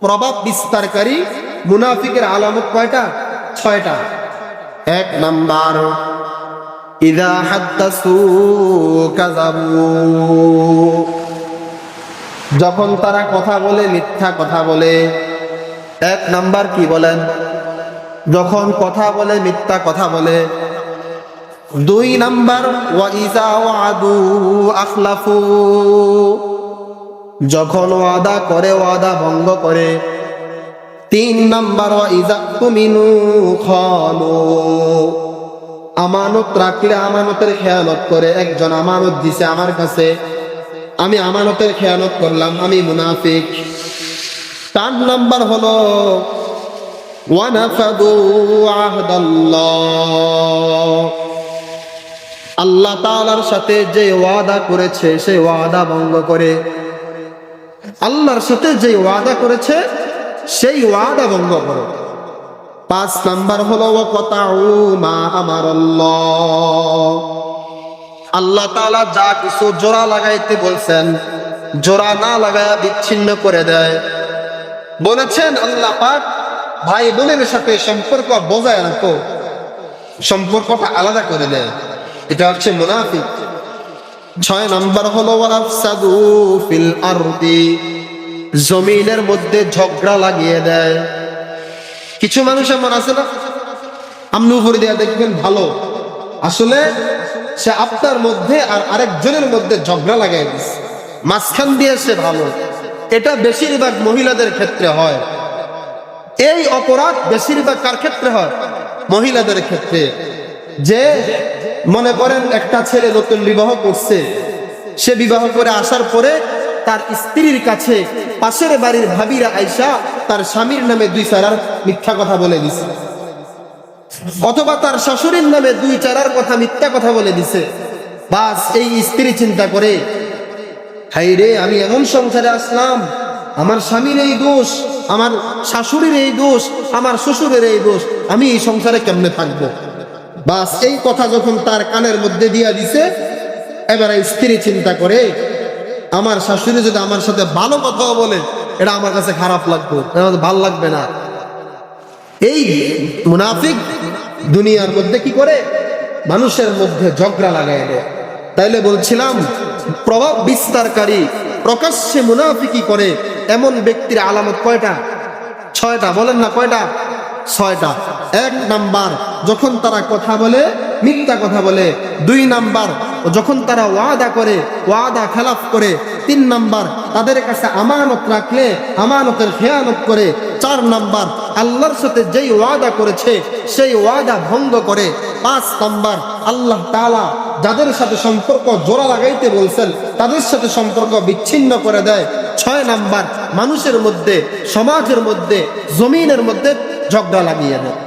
প্রভাব বিস্তারকারী মুনাফিকের আলামত কয়টা? 6টা। 1 নাম্বার, ইযা হাদ্দাসু কাযাবু, যখন তারা কথা বলে মিথ্যা কথা বলে। 1 নাম্বার কি বলেন? যখন কথা বলে মিথ্যা কথা বলে। 2 নাম্বার, ওয়া ইযা ওয়াদু আখলাফু, যখন ওয়াদা করে ওয়াদা ভঙ্গ করে। 3 নাম্বার, ওয়া ইযা তুমিনু খানু, আমানত রাখলে আমানতের খেয়ানত করে। একজন আমানত দিছে আমার কাছে, আমি আমানতের খেয়ানত করলাম, আমি মুনাফিক। 4 নাম্বার হলো ওয়া নাফাদু আহদাল্লাহ, আল্লাহ তাআলার সাথে যে ওয়াদা করেছে সেই ওয়াদা ভঙ্গ করে। আল্লাহর সাথে যে ওয়াদা করেছে সেই ওয়াদা ভঙ্গ করে। 5 নাম্বার হলো ওয়া কাতাউ মা আমারাল্লাহ, আল্লাহ তাআলা যা কিছু জোড়া লাগাইতে বলছেন জোড়া না লাগায়া বিচ্ছিন্ন করে দেয়। বলেছেন আল্লাহ পাক ভাই বোনের সাথে সম্পর্ক বজায় রাখো, সম্পর্কটা আলাদা করে দেয়। এটা হচ্ছে মুনাফিক। 6 নাম্বার হলো ওয়া আফসাদু ফিল আরদি, জমিনের মধ্যে ঝগড়া লাগিয়ে দেয়। কিছু মানুষ এমন আছে না, আপনি উপরে দিয়ে দেখবেন ভালো, আসলে সে আপনার মধ্যে আর আরেকজনের মধ্যে ঝগড়া লাগাই দিচ্ছে, মাঝখান দিয়ে সে ভালো। এটা বেশিরভাগ মহিলাদের ক্ষেত্রে হয়। এই অপরাধ বেশিরভাগ কার ক্ষেত্রে হয়? মহিলাদের ক্ষেত্রে। যে মনে করেন একটা ছেলে নতুন বিবাহ করছে, সে বিবাহ করে আসার পরে তার স্ত্রীর কাছে পাশের বাড়ির ভাবিরা আইসা তার স্বামীর নামে 2-4 মিথ্যা কথা বলে দিছে, অথবা তার শাশুড়ির নামে 2-4 কথা মিথ্যা কথা বলে দিছে। বাস এই স্ত্রী চিন্তা করে, হাই রে আমি এমন সংসারে আসলাম, আমার স্বামীর এই দোষ, আমার শাশুড়ির এই দোষ, আমার শ্বশুরের এই দোষ, আমি এই সংসারে কেমনে থাকবো। বাস এই কথা যখন তার কানের মধ্যে দিয়া দিছে, এবারে স্ত্রী চিন্তা করে, আমার শাশুড়ি যদি আমার সাথে ভালো কথা বলে এটা আমার কাছে খারাপ লাগবে, ভালো লাগবে না। এই মুনাফিক দুনিয়ার মধ্যে কি করে? মানুষের মধ্যে ঝগড়া লাগায় দেয়। তাইলে বলছিলাম প্রভাব বিস্তারকারী প্রকাশ্যে মুনাফিকি করে এমন ব্যক্তির আলামত কয়টা? 6টা। বলেন না কয়টা? 6টা। 1 নাম্বার, যখন তারা কথা বলে মিথ্যা কথা বলে। 2 নাম্বার, যখন তারা ওয়াদা করে ওয়াদা খেলাফ করে। 3 নাম্বার, তাদের কাছে আমানত রাখলে আমানতের খেয়ানত করে। 4 নাম্বার, আল্লাহর সাথে যেই ওয়াদা করেছে সেই ওয়াদা ভঙ্গ করে। 5 নাম্বার, আল্লাহ তাআলা যাদের সাথে সম্পর্ক জোড়া লাগাইতে বলছেন তাদের সাথে সম্পর্ক বিচ্ছিন্ন করে দেয়। 6 নাম্বার, মানুষের মধ্যে, সমাজের মধ্যে, জমিনের মধ্যে ঝগড়া লাগিয়ে দেয়।